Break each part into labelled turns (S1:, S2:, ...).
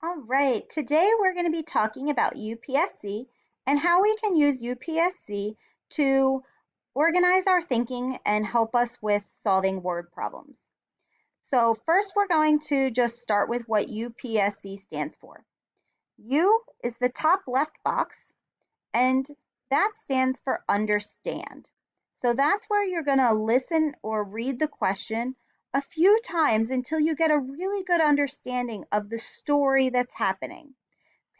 S1: All right, today we're going to be talking about UPSC and how we can use UPSC to organize our thinking and help us with solving word problems. So first we're going to just start with what UPSC stands for. U is the top left box, and that stands for understand. So that's where you're going to listen or read the question a few times until you get a really good understanding of the story that's happening.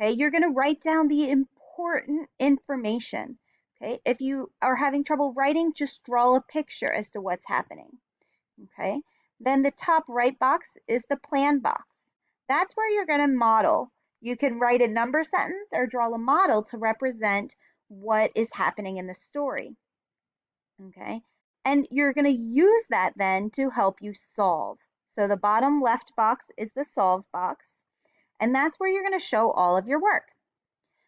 S1: Okay, you're going to write down the important information. Okay, if you are having trouble writing, just draw a picture as to what's happening. Okay, then the top right box is the plan box. That's where you're going to model. You can write a number sentence or draw a model to represent what is happening in the story. Okay, and you're going to use that then to help you solve. So the bottom left box is the solve box, and that's where you're going to show all of your work.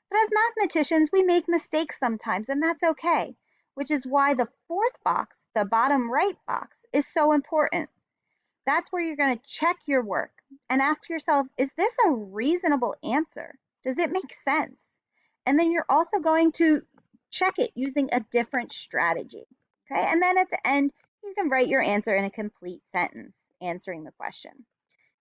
S1: But as mathematicians, we make mistakes sometimes, and that's okay, which is why the fourth box, the bottom right box, is so important. That's where you're going to check your work and ask yourself, is this a reasonable answer? Does it make sense? And then you're also going to check it using a different strategy. Okay, and then at the end, you can write your answer in a complete sentence answering the question.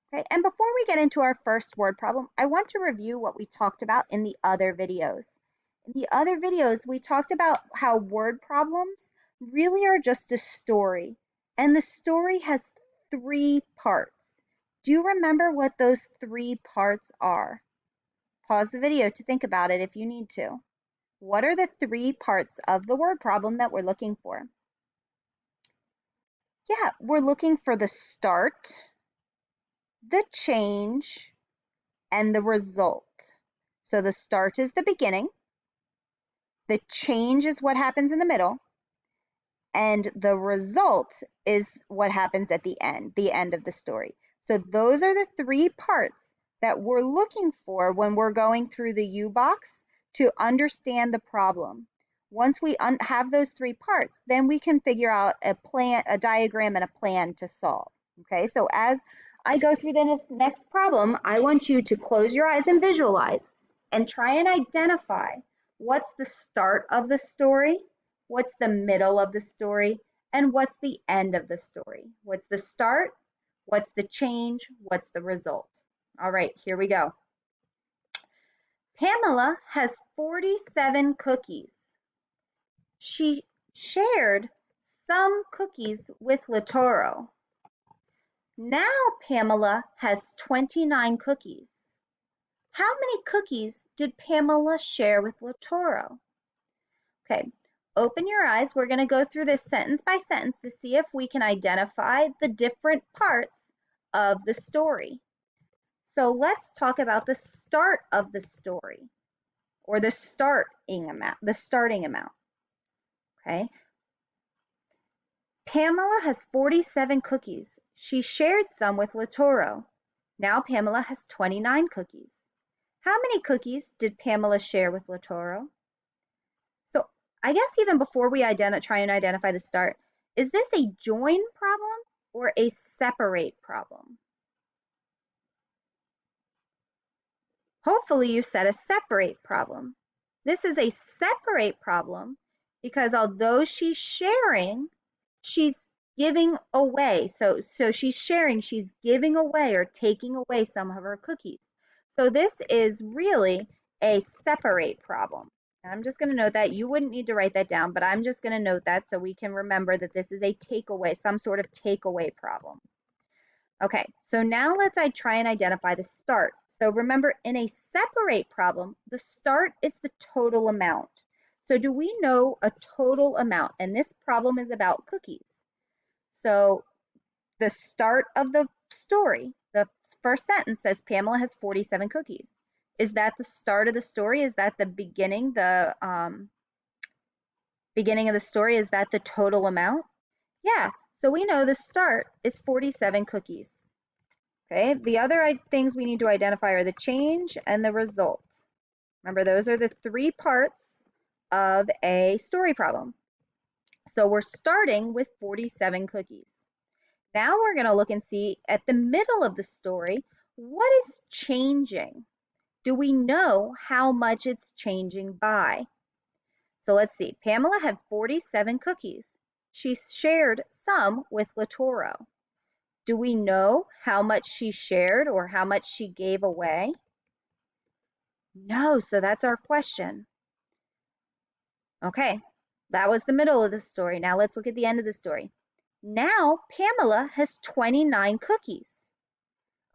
S1: Okay, and before we get into our first word problem, I want to review what we talked about in the other videos. In the other videos, we talked about how word problems really are just a story, and the story has three parts. Do you remember what those three parts are? Pause the video to think about it if you need to. What are the three parts of the word problem that we're looking for? Yeah, we're looking for the start, the change, and the result. So the start is the beginning, the change is what happens in the middle, and the result is what happens at the end of the story. So those are the three parts that we're looking for when we're going through the U box to understand the problem. Once we have those three parts, then we can figure out a plan, a diagram, and a plan to solve. Okay, so as I go through this next problem, I want you to close your eyes and visualize and try and identify what's the start of the story, what's the middle of the story, and what's the end of the story. What's the start, what's the change, what's the result. All right, here we go. Pamela has 47 cookies. She shared some cookies with Latoro. Now Pamela has 29 cookies. How many cookies did Pamela share with Latoro? Okay, open your eyes. We're going to go through this sentence by sentence to see if we can identify the different parts of the story. So let's talk about the start of the story, or the starting amount. Okay. Pamela has 47 cookies. She shared some with Latoro. Now Pamela has 29 cookies. How many cookies did Pamela share with Latoro? So I guess even before we try and identify the start, is this a join problem or a separate problem? Hopefully you said a separate problem. This is a separate problem because although she's sharing, she's giving away. So she's sharing, she's giving away or taking away some of her cookies. So this is really a separate problem. And I'm just going to note that. You wouldn't need to write that down, but I'm just going to note that so we can remember that this is a takeaway, some sort of takeaway problem. Okay, so now let's try and identify the start. So remember, in a separate problem, the start is the total amount. So do we know a total amount? And this problem is about cookies. So the start of the story, the first sentence says Pamela has 47 cookies. Is that the start of the story? Is that the beginning, beginning of the story? Is that the total amount? Yeah, so we know the start is 47 cookies. Okay, the other things we need to identify are the change and the result. Remember, those are the three parts of a story problem. So we're starting with 47 cookies. Now we're going to look and see at the middle of the story, What is changing? Do we know how much it's changing by? So let's see. Pamela had 47 cookies. She shared some with Latoro. Do we know how much she shared or how much she gave away? No, so that's our question. Okay, that was the middle of the story. Now let's look at the end of the story. Now Pamela has 29 cookies.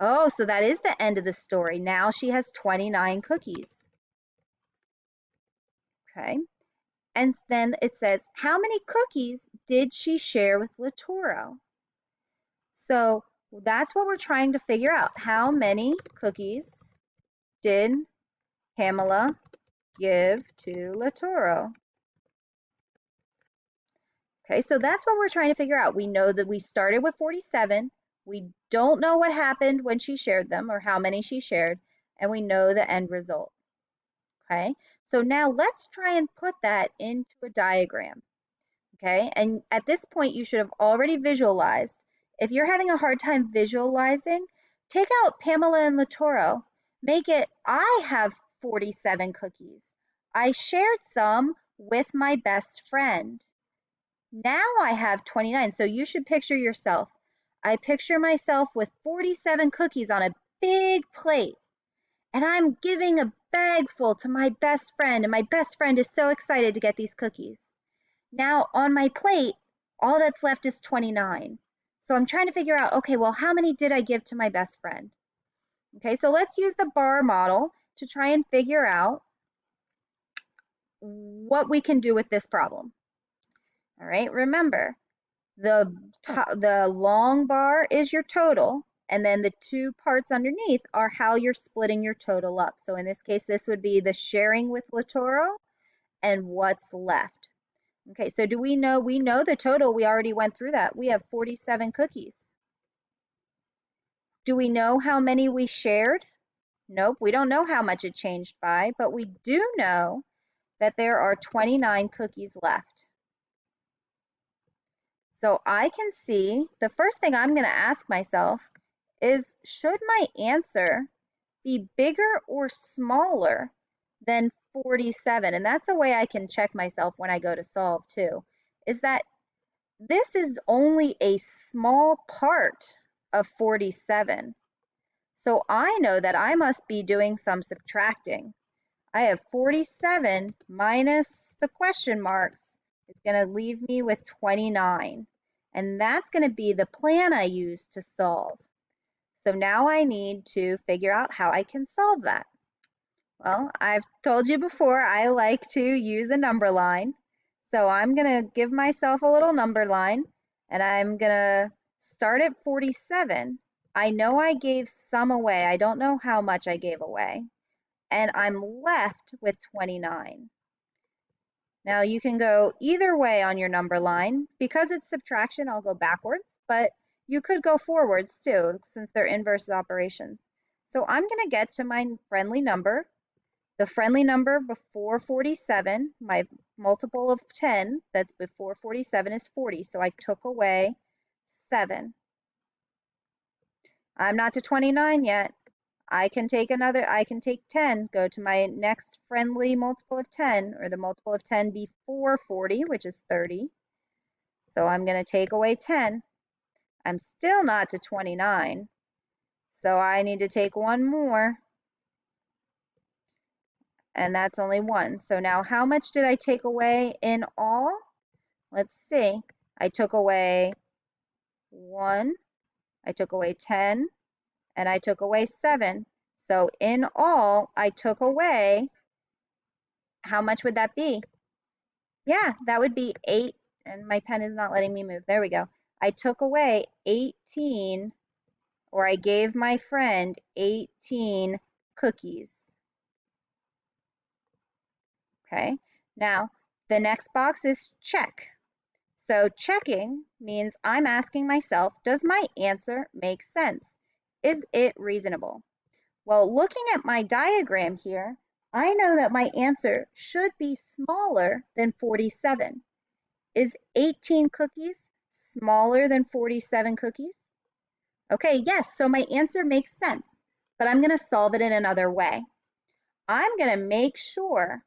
S1: Oh, so that is the end of the story. Now she has 29 cookies. Okay, and then it says, how many cookies did she share with Latoro? So that's what we're trying to figure out. How many cookies did Pamela give to Latoro? Okay, so that's what we're trying to figure out. We know that we started with 47. We don't know what happened when she shared them or how many she shared, and we know the end result. Okay, so now let's try and put that into a diagram. Okay, and at this point you should have already visualized. If you're having a hard time visualizing, take out Pamela and Latoro. Make it, I have 47 cookies. I shared some with my best friend. Now I have 29, so you should picture yourself. I picture myself with 47 cookies on a big plate, and I'm giving a bag full to my best friend, and my best friend is so excited to get these cookies. Now on my plate, all that's left is 29. So I'm trying to figure out, okay, well, how many did I give to my best friend? Okay, so let's use the bar model to try and figure out what we can do with this problem. All right, remember, the long bar is your total, and then the two parts underneath are how you're splitting your total up. So in this case, this would be the sharing with Latoro and what's left. Okay, so do we know the total? We already went through that. We have 47 cookies. Do we know how many we shared? Nope, we don't know how much it changed by, but we do know that there are 29 cookies left. So I can see, the first thing I'm going to ask myself is, should my answer be bigger or smaller than 47? And that's a way I can check myself when I go to solve too, is that this is only a small part of 47. So I know that I must be doing some subtracting. I have 47 minus the question marks. It's going to leave me with 29. And that's going to be the plan I use to solve. So now I need to figure out how I can solve that. Well, I've told you before, I like to use a number line. So I'm going to give myself a little number line, and I'm going to start at 47. I know I gave some away. I don't know how much I gave away. And I'm left with 29. Now you can go either way on your number line. Because it's subtraction, I'll go backwards, but you could go forwards too, since they're inverse operations. So I'm going to get to my friendly number. The friendly number before 47, my multiple of 10 that's before 47 is 40, so I took away 7. I'm not to 29 yet. I can take 10, go to my next friendly multiple of 10, or the multiple of 10 before 40, which is 30. So I'm going to take away 10. I'm still not to 29, so I need to take one more, and that's only 1. So now how much did I take away in all? Let's see. I took away 1, I took away 10, and I took away 7. So in all, I took away, how much would that be? Yeah, that would be 8, and my pen is not letting me move. There we go. I took away 18, or I gave my friend 18 cookies. Okay, now the next box is check. So checking means I'm asking myself, does my answer make sense? Is it reasonable? Well, looking at my diagram here, I know that my answer should be smaller than 47. Is 18 cookies smaller than 47 cookies? Okay, yes, so my answer makes sense. but I'm going to solve it in another way. I'm going to make sure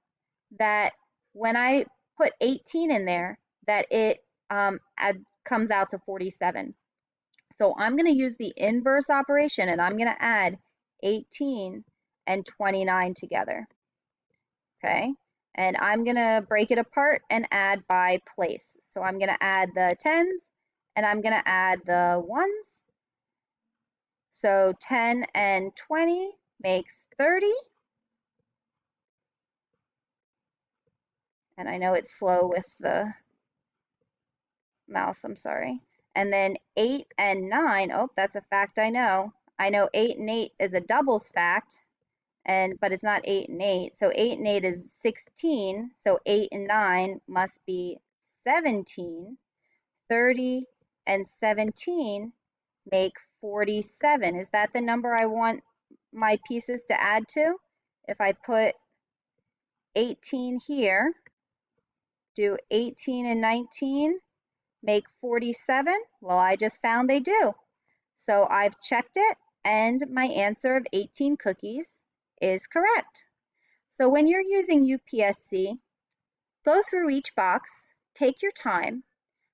S1: that when I put 18 in there, that it comes out to 47. So I'm going to use the inverse operation, and I'm going to add 18 and 29 together. Okay, and I'm going to break it apart and add by place. So I'm going to add the tens, and I'm going to add the ones. So 10 and 20 makes 30. And I know it's slow with the mouse, I'm sorry. And then 8 and 9, oh, that's a fact I know. I know 8 and 8 is a doubles fact, but it's not 8 and 8. So 8 and 8 is 16, so 8 and 9 must be 17. 30 and 17 make 47. Is that the number I want my pieces to add to? If I put 18 here, do 18 and 19 make 47? Well, I just found they do. So I've checked it, and my answer of 18 cookies is correct. So when you're using UPSC, go through each box, take your time.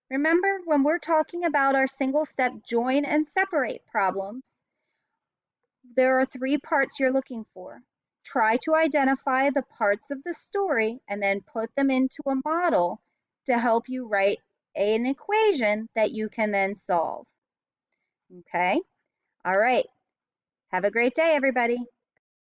S1: Remember, when we're talking about our single-step join and separate problems, there are 3 parts you're looking for. Try to identify the parts of the story and then put them into a model to help you write an equation that you can then solve. Okay? All right. Have a great day, everybody.